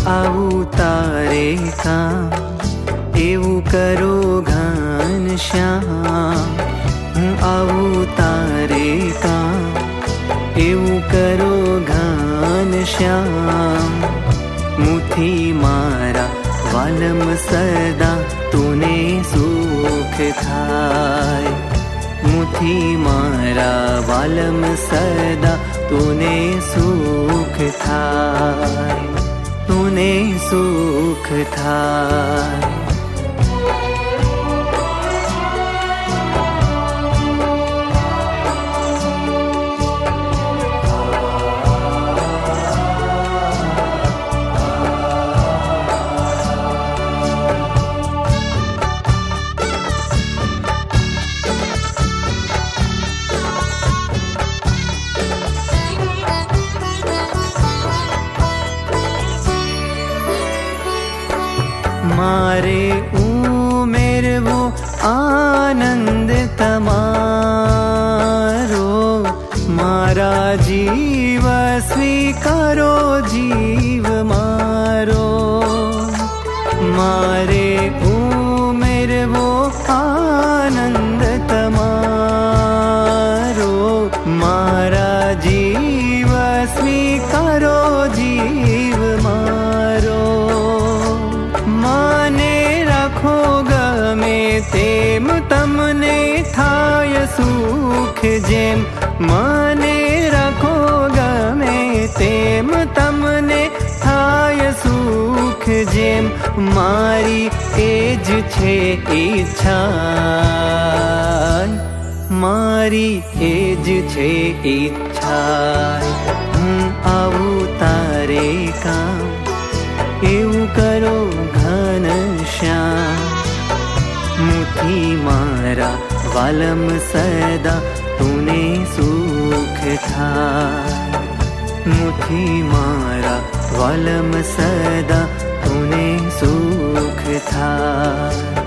આવું તારે કામ એવું કરો ઘનશ્યામ. હું આવું તારે કામ એવું કરો ઘનશ્યામ. મુઠી મારા વાલમ સદા તુને સુખ થાય. મુઠી મારા વાલમ સદા તુને સુખ થાય. તુને સુખ થાય. મારે ઉમેરવો આનંદ તમારો. મારા જીવ સ્વીકારો જીવ મારો. મારે ઉમેરવો આનંદ તમારો. મારા જીવ સ્વીકારો જીવ મારો. મને રાખો ગમે તેમ તમને થાય સુખ જેમ. મને રાખો ગમે તેમ તમને થાય સુખ જેમ. મારી એ જ છે ઈચ્છા. મારી એ જ છે ઈચ્છા. હું આવું તારે કામ એવું કરો ઘનશ્યામ. મુઠી મારા વાલમ સદા તુને સુખ થાય. મુઠી મારા વાલમ સદા તુને સુખ થાય.